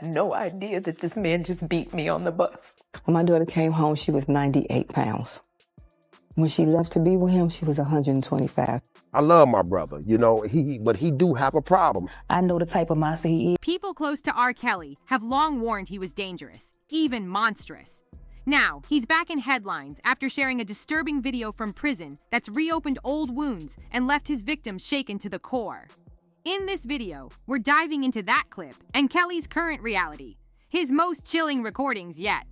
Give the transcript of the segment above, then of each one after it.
No idea that this man just beat me on the bus. When my daughter came home, she was 98 pounds. When she left to be with him, she was 125. I love my brother, but he do have a problem. I know the type of monster he is. People close to R. Kelly have long warned he was dangerous, even monstrous. Now, he's back in headlines after sharing a disturbing video from prison that's reopened old wounds and left his victims shaken to the core. In this video, we're diving into that clip and Kelly's current reality, his most chilling recordings yet.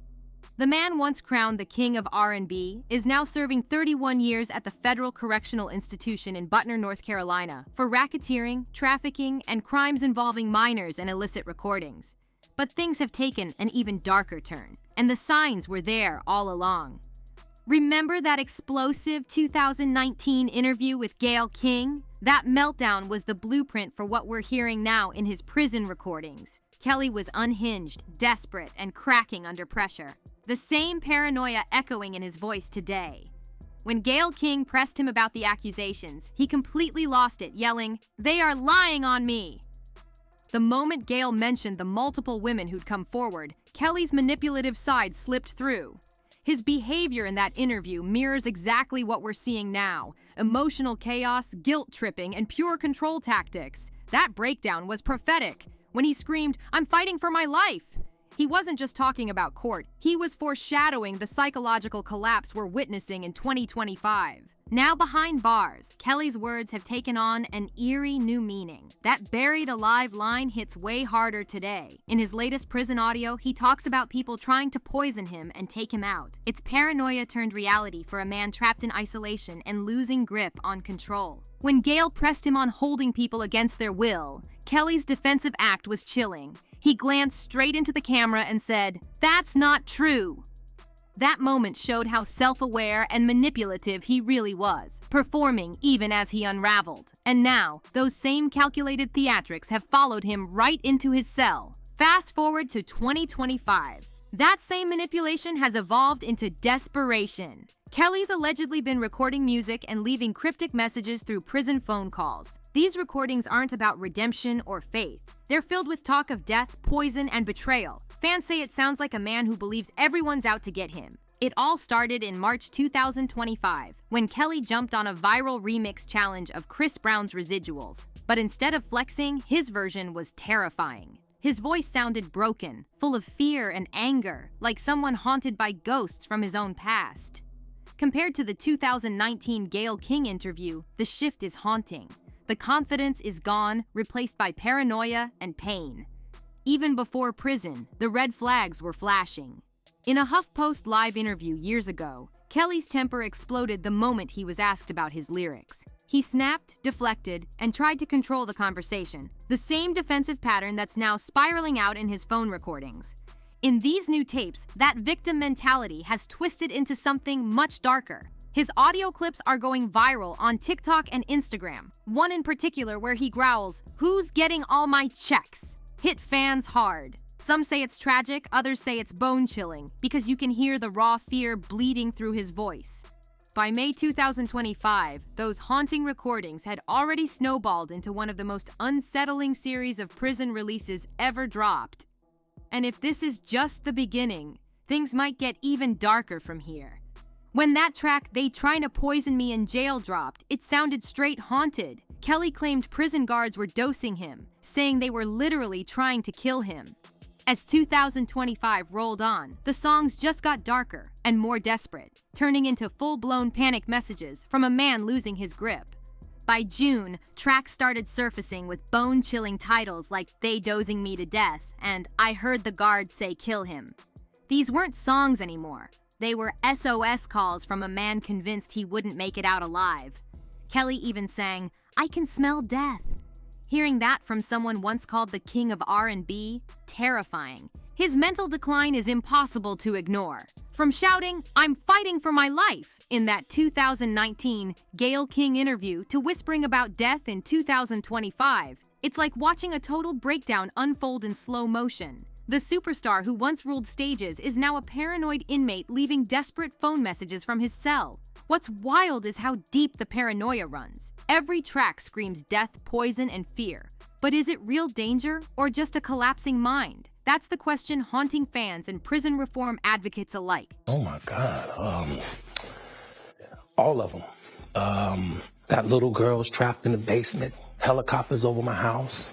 The man once crowned the king of R&B is now serving 31 years at the Federal Correctional Institution in Butner, North Carolina for racketeering, trafficking, and crimes involving minors and illicit recordings. But things have taken an even darker turn, and the signs were there all along. Remember that explosive 2019 interview with Gayle King? That meltdown was the blueprint for what we're hearing now in his prison recordings. Kelly was unhinged, desperate, and cracking under pressure. The same paranoia echoing in his voice today. When Gayle King pressed him about the accusations, he completely lost it, yelling, "They are lying on me!" The moment Gayle mentioned the multiple women who'd come forward, Kelly's manipulative side slipped through. His behavior in that interview mirrors exactly what we're seeing now: emotional chaos, guilt-tripping, and pure control tactics. That breakdown was prophetic. When he screamed, "I'm fighting for my life!" He wasn't just talking about court, he was foreshadowing the psychological collapse we're witnessing in 2025. Now behind bars, Kelly's words have taken on an eerie new meaning. That buried alive line hits way harder today. In his latest prison audio, he talks about people trying to poison him and take him out. It's paranoia turned reality for a man trapped in isolation and losing grip on control. When Gayle pressed him on holding people against their will, Kelly's defensive act was chilling. He glanced straight into the camera and said, "That's not true." That moment showed how self-aware and manipulative he really was, performing even as he unraveled. And now, those same calculated theatrics have followed him right into his cell. Fast forward to 2025. That same manipulation has evolved into desperation. Kelly's allegedly been recording music and leaving cryptic messages through prison phone calls. These recordings aren't about redemption or faith. They're filled with talk of death, poison, and betrayal. Fans say it sounds like a man who believes everyone's out to get him. It all started in March 2025, when Kelly jumped on a viral remix challenge of Chris Brown's Residuals. But instead of flexing, his version was terrifying. His voice sounded broken, full of fear and anger, like someone haunted by ghosts from his own past. Compared to the 2019 Gayle King interview, the shift is haunting. The confidence is gone, replaced by paranoia and pain. Even before prison, the red flags were flashing. In a HuffPost live interview years ago, Kelly's temper exploded the moment he was asked about his lyrics. He snapped, deflected, and tried to control the conversation, the same defensive pattern that's now spiraling out in his phone recordings. In these new tapes, that victim mentality has twisted into something much darker. His audio clips are going viral on TikTok and Instagram, one in particular where he growls, "Who's getting all my checks?" Hit fans hard. Some say it's tragic, others say it's bone-chilling, because you can hear the raw fear bleeding through his voice. By May 2025, those haunting recordings had already snowballed into one of the most unsettling series of prison releases ever dropped. And if this is just the beginning, things might get even darker from here. When that track, "They Trying to Poison Me in Jail," dropped, it sounded straight haunted. Kelly claimed prison guards were dosing him, saying they were literally trying to kill him. As 2025 rolled on, the songs just got darker and more desperate, turning into full-blown panic messages from a man losing his grip. By June, tracks started surfacing with bone-chilling titles like "They Dosing Me to Death" and "I Heard the Guards Say Kill Him." These weren't songs anymore. They were SOS calls from a man convinced he wouldn't make it out alive. Kelly even sang, "I can smell death." Hearing that from someone once called the king of R&B, terrifying. His mental decline is impossible to ignore. From shouting, "I'm fighting for my life" in that 2019 Gayle King interview to whispering about death in 2025, it's like watching a total breakdown unfold in slow motion. The superstar who once ruled stages is now a paranoid inmate leaving desperate phone messages from his cell. What's wild is how deep the paranoia runs. Every track screams death, poison, and fear. But is it real danger or just a collapsing mind? That's the question haunting fans and prison reform advocates alike. Oh my God, all of them. Got little girls trapped in the basement, helicopters over my house,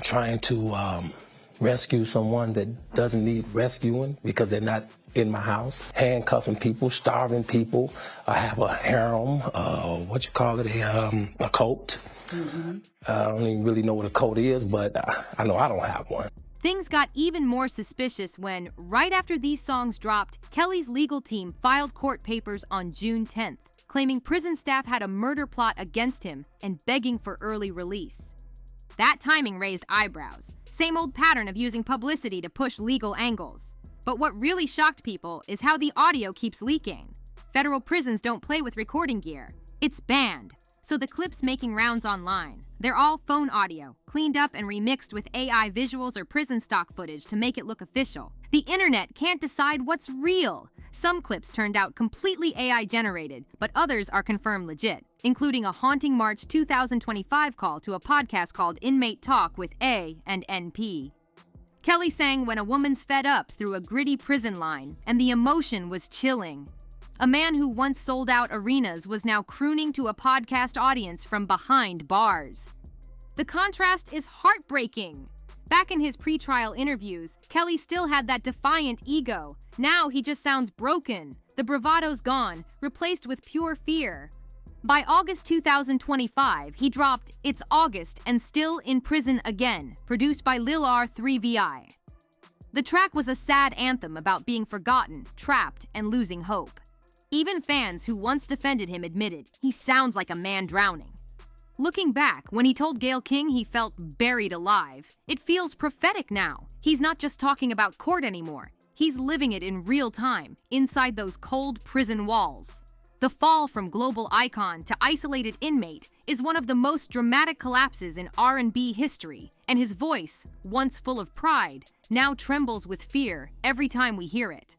trying to rescue someone that doesn't need rescuing because they're not in my house, handcuffing people, starving people. I have a harem, a cult. I don't even really know what a cult is, but I know I don't have one. Things got even more suspicious when, right after these songs dropped, Kelly's legal team filed court papers on June 10th, claiming prison staff had a murder plot against him and begging for early release. That timing raised eyebrows. Same old pattern of using publicity to push legal angles. But what really shocked people is how the audio keeps leaking. Federal prisons don't play with recording gear. It's banned. So the clips making rounds online, they're all phone audio, cleaned up and remixed with AI visuals or prison stock footage to make it look official. The internet can't decide what's real. Some clips turned out completely AI generated, but others are confirmed legit, including a haunting March 2025 call to a podcast called Inmate Talk with A and NP. Kelly sang When a Woman's Fed Up through a gritty prison line, and the emotion was chilling. A man who once sold out arenas was now crooning to a podcast audience from behind bars. The contrast is heartbreaking. Back in his pre-trial interviews, Kelly still had that defiant ego. Now he just sounds broken. The bravado's gone, replaced with pure fear. By August 2025, he dropped It's August and Still in Prison Again, produced by Lil R 3VI. The track was a sad anthem about being forgotten, trapped, and losing hope. Even fans who once defended him admitted he sounds like a man drowning. Looking back, when he told Gayle King he felt buried alive, it feels prophetic now. He's not just talking about court anymore. He's living it in real time, inside those cold prison walls. The fall from global icon to isolated inmate is one of the most dramatic collapses in R&B history, and his voice, once full of pride, now trembles with fear every time we hear it.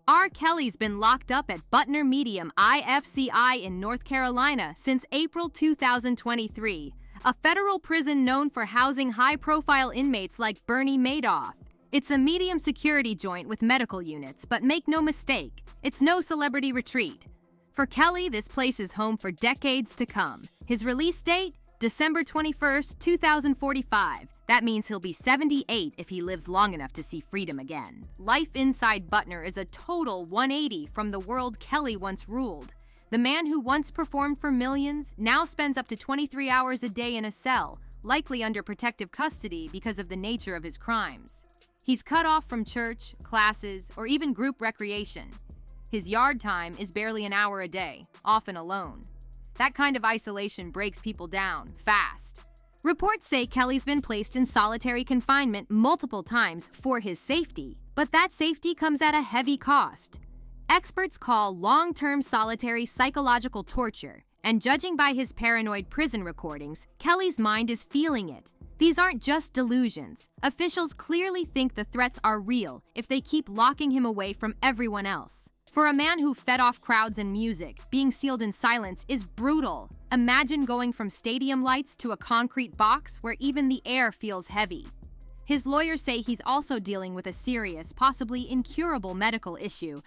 R. Kelly's been locked up at Butner Medium IFCI in North Carolina since April 2023, a federal prison known for housing high-profile inmates like Bernie Madoff. It's a medium security joint with medical units, but make no mistake, it's no celebrity retreat. For Kelly, this place is home for decades to come. His release date? December 21st, 2045. That means he'll be 78 if he lives long enough to see freedom again. Life inside Butner is a total 180 from the world Kelly once ruled. The man who once performed for millions now spends up to 23 hours a day in a cell, likely under protective custody because of the nature of his crimes. He's cut off from church, classes, or even group recreation. His yard time is barely an hour a day, often alone. That kind of isolation breaks people down, fast. Reports say Kelly's been placed in solitary confinement multiple times for his safety, but that safety comes at a heavy cost. Experts call long-term solitary psychological torture, and judging by his paranoid prison recordings, Kelly's mind is feeling it. These aren't just delusions. Officials clearly think the threats are real if they keep locking him away from everyone else. For a man who fed off crowds and music, being sealed in silence is brutal. Imagine going from stadium lights to a concrete box where even the air feels heavy. His lawyers say he's also dealing with a serious, possibly incurable medical issue,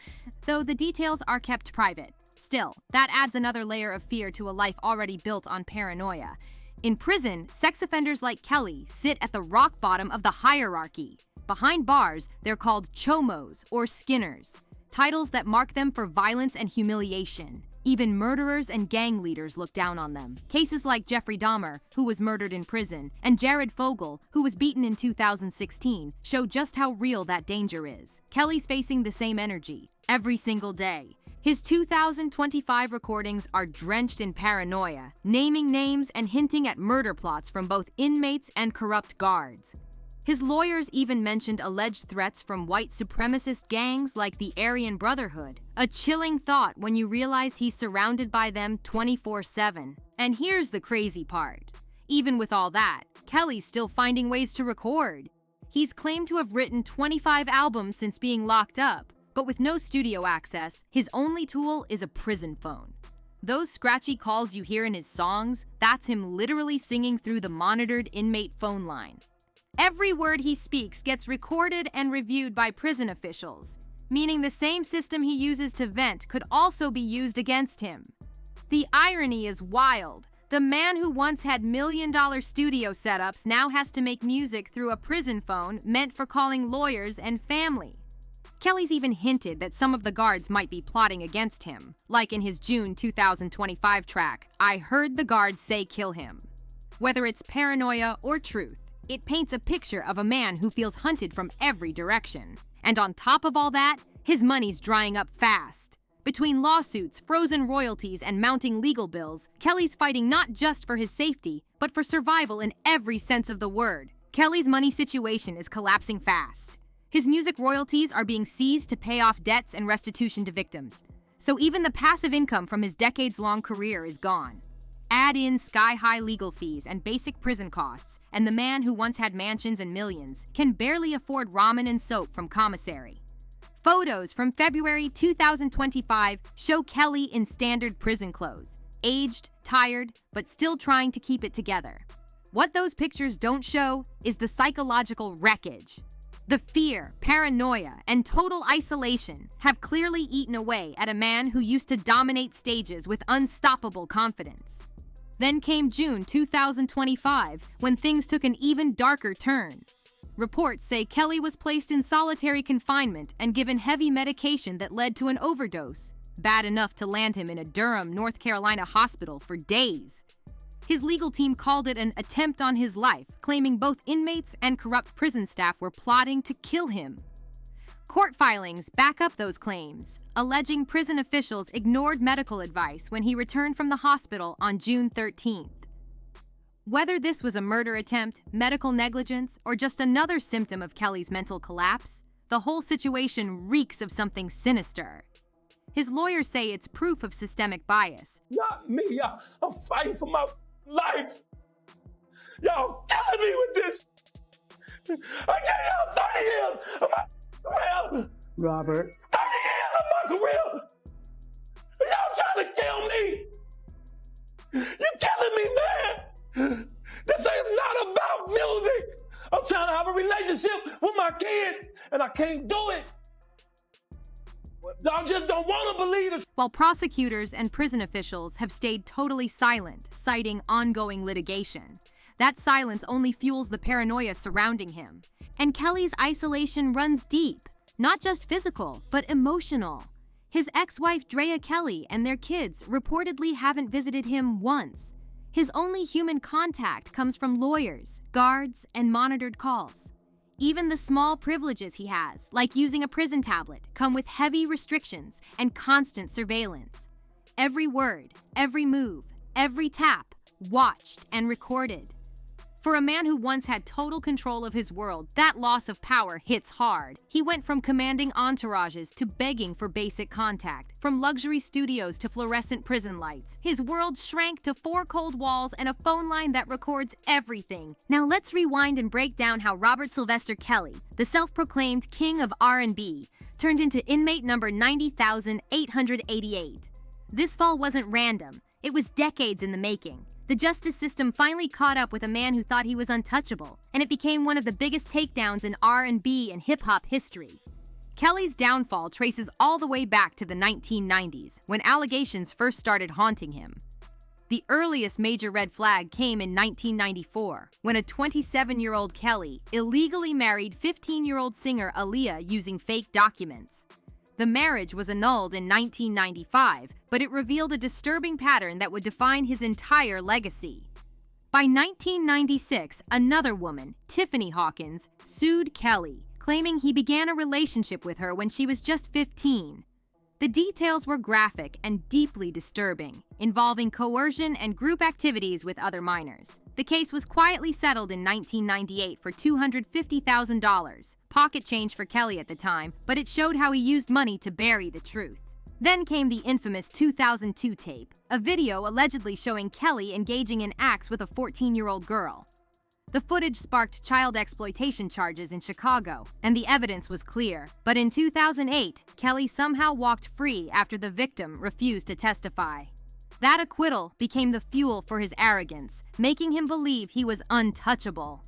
though the details are kept private. Still, that adds another layer of fear to a life already built on paranoia. In prison, sex offenders like Kelly sit at the rock bottom of the hierarchy. Behind bars, they're called chomos or skinners. Titles that mark them for violence and humiliation. Even murderers and gang leaders look down on them. Cases like Jeffrey Dahmer, who was murdered in prison, and Jared Fogle, who was beaten in 2016, show just how real that danger is. Kelly's facing the same energy, every single day. His 2025 recordings are drenched in paranoia, naming names and hinting at murder plots from both inmates and corrupt guards. His lawyers even mentioned alleged threats from white supremacist gangs like the Aryan Brotherhood. A chilling thought when you realize he's surrounded by them 24/7. And here's the crazy part. Even with all that, Kelly's still finding ways to record. He's claimed to have written 25 albums since being locked up, but with no studio access, his only tool is a prison phone. Those scratchy calls you hear in his songs, that's him literally singing through the monitored inmate phone line. Every word he speaks gets recorded and reviewed by prison officials, meaning the same system he uses to vent could also be used against him. The irony is wild. The man who once had million-dollar studio setups now has to make music through a prison phone meant for calling lawyers and family. Kelly's even hinted that some of the guards might be plotting against him, like in his June 2025 track, "I Heard the Guards Say Kill Him." Whether it's paranoia or truth, it paints a picture of a man who feels hunted from every direction. And on top of all that, his money's drying up fast. Between lawsuits, frozen royalties, and mounting legal bills, Kelly's fighting not just for his safety, but for survival in every sense of the word. Kelly's money situation is collapsing fast. His music royalties are being seized to pay off debts and restitution to victims. So even the passive income from his decades-long career is gone. Add in sky-high legal fees and basic prison costs, and the man who once had mansions and millions can barely afford ramen and soap from commissary. Photos from February 2025 show Kelly in standard prison clothes, aged, tired, but still trying to keep it together. What those pictures don't show is the psychological wreckage. The fear, paranoia, and total isolation have clearly eaten away at a man who used to dominate stages with unstoppable confidence. Then came June 2025, when things took an even darker turn. Reports say Kelly was placed in solitary confinement and given heavy medication that led to an overdose, bad enough to land him in a Durham, North Carolina hospital for days. His legal team called it an attempt on his life, claiming both inmates and corrupt prison staff were plotting to kill him. Court filings back up those claims, alleging prison officials ignored medical advice when he returned from the hospital on June 13th. Whether this was a murder attempt, medical negligence, or just another symptom of Kelly's mental collapse, the whole situation reeks of something sinister. His lawyers say it's proof of systemic bias. Not me, y'all. I'm fighting for my life. Y'all killing me with this. I gave y'all 30 years of my career. Robert. 30 years of my career. Y'all trying to kill me. You killing me, man. This is not about music. I'm trying to have a relationship with my kids, and I can't do it. Y'all just don't want to believe it. While prosecutors and prison officials have stayed totally silent, citing ongoing litigation, that silence only fuels the paranoia surrounding him. And Kelly's isolation runs deep, not just physical, but emotional. His ex-wife Drea Kelly and their kids reportedly haven't visited him once. His only human contact comes from lawyers, guards, and monitored calls. Even the small privileges he has, like using a prison tablet, come with heavy restrictions and constant surveillance. Every word, every move, every tap, watched and recorded. For a man who once had total control of his world, that loss of power hits hard. He went from commanding entourages to begging for basic contact, from luxury studios to fluorescent prison lights. His world shrank to 4 cold walls and a phone line that records everything. Now let's rewind and break down how Robert Sylvester Kelly, the self-proclaimed king of R&B, turned into inmate number 90,888. This fall wasn't random. It was decades in the making. The justice system finally caught up with a man who thought he was untouchable, and it became one of the biggest takedowns in R&B and hip-hop history. Kelly's downfall traces all the way back to the 1990s, when allegations first started haunting him. The earliest major red flag came in 1994, when a 27-year-old Kelly illegally married 15-year-old singer Aaliyah using fake documents. The marriage was annulled in 1995, but it revealed a disturbing pattern that would define his entire legacy. By 1996, another woman, Tiffany Hawkins, sued Kelly, claiming he began a relationship with her when she was just 15. The details were graphic and deeply disturbing, involving coercion and group activities with other minors. The case was quietly settled in 1998 for $250,000, pocket change for Kelly at the time, but it showed how he used money to bury the truth. Then came the infamous 2002 tape, a video allegedly showing Kelly engaging in acts with a 14-year-old girl. The footage sparked child exploitation charges in Chicago, and the evidence was clear. But in 2008, Kelly somehow walked free after the victim refused to testify. That acquittal became the fuel for his arrogance, making him believe he was untouchable.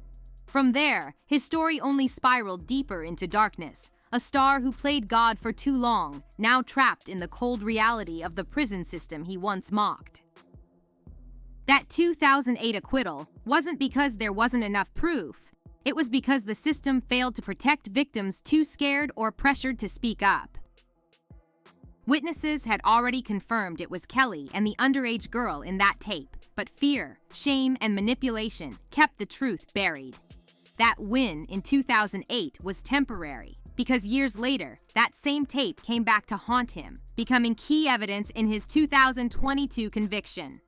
From there, his story only spiraled deeper into darkness. A star who played God for too long, now trapped in the cold reality of the prison system he once mocked. That 2008 acquittal wasn't because there wasn't enough proof. It was because the system failed to protect victims too scared or pressured to speak up. Witnesses had already confirmed it was Kelly and the underage girl in that tape, but fear, shame, and manipulation kept the truth buried. That win in 2008 was temporary, because years later, that same tape came back to haunt him, becoming key evidence in his 2022 conviction.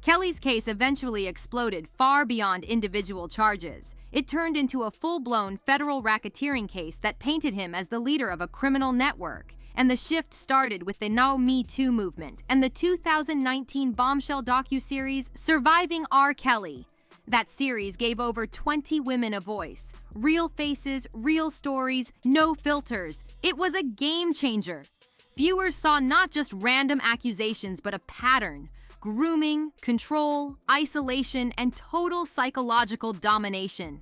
Kelly's case eventually exploded far beyond individual charges. It turned into a full-blown federal racketeering case that painted him as the leader of a criminal network. And the shift started with the Now Me Too movement and the 2019 bombshell docuseries Surviving R. Kelly. That series gave over 20 women a voice. Real faces, real stories, no filters. It was a game changer. Viewers saw not just random accusations, but a pattern. Grooming, control, isolation, and total psychological domination.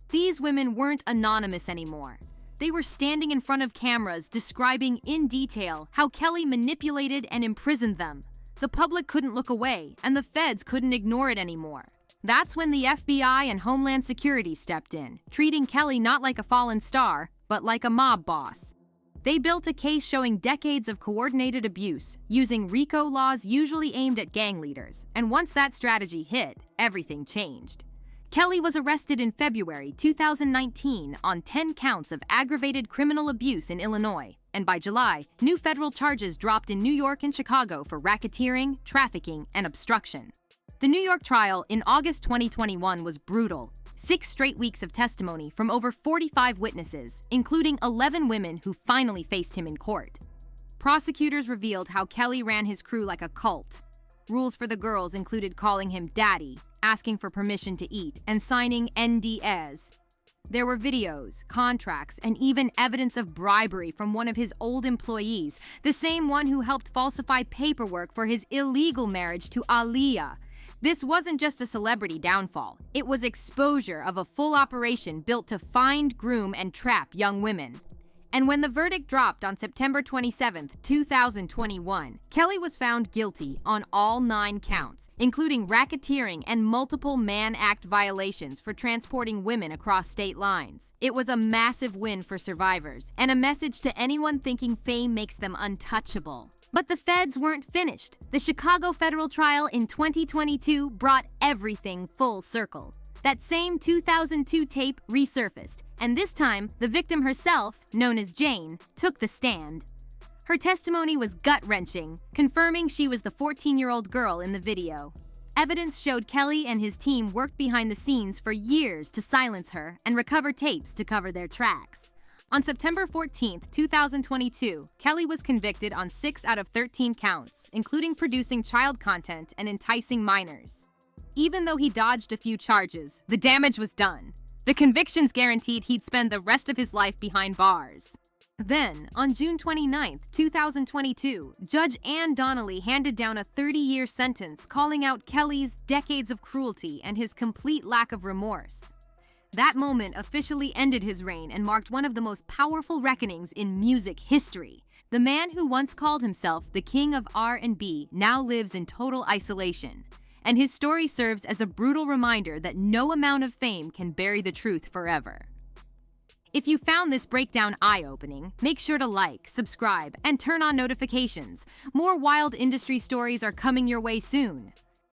These women weren't anonymous anymore. They were standing in front of cameras describing in detail how Kelly manipulated and imprisoned them. The public couldn't look away, and the feds couldn't ignore it anymore. That's when the FBI and Homeland Security stepped in, treating Kelly not like a fallen star, but like a mob boss. They built a case showing decades of coordinated abuse, using RICO laws usually aimed at gang leaders, and once that strategy hit, everything changed. Kelly was arrested in February 2019 on 10 counts of aggravated criminal abuse in Illinois, and by July, new federal charges dropped in New York and Chicago for racketeering, trafficking, and obstruction. The New York trial in August 2021 was brutal. 6 straight weeks of testimony from over 45 witnesses, including 11 women who finally faced him in court. Prosecutors revealed how Kelly ran his crew like a cult. Rules for the girls included calling him daddy, asking for permission to eat, and signing NDAs. There were videos, contracts, and even evidence of bribery from one of his old employees, the same one who helped falsify paperwork for his illegal marriage to Aaliyah. This wasn't just a celebrity downfall. It was exposure of a full operation built to find, groom, and trap young women. And when the verdict dropped on September 27, 2021, Kelly was found guilty on all 9 counts, including racketeering and multiple Mann Act violations for transporting women across state lines. It was a massive win for survivors, and a message to anyone thinking fame makes them untouchable. But the feds weren't finished. The Chicago federal trial in 2022 brought everything full circle. That same 2002 tape resurfaced, and this time, the victim herself, known as Jane, took the stand. Her testimony was gut-wrenching, confirming she was the 14-year-old girl in the video. Evidence showed Kelly and his team worked behind the scenes for years to silence her and recover tapes to cover their tracks. On September 14, 2022, Kelly was convicted on 6 out of 13 counts, including producing child content and enticing minors. Even though he dodged a few charges, the damage was done. The convictions guaranteed he'd spend the rest of his life behind bars. Then, on June 29, 2022, Judge Ann Donnelly handed down a 30-year sentence calling out Kelly's decades of cruelty and his complete lack of remorse. That moment officially ended his reign and marked one of the most powerful reckonings in music history. The man who once called himself the king of R&B now lives in total isolation. And his story serves as a brutal reminder that no amount of fame can bury the truth forever. If you found this breakdown eye-opening, make sure to like, subscribe, and turn on notifications. More wild industry stories are coming your way soon.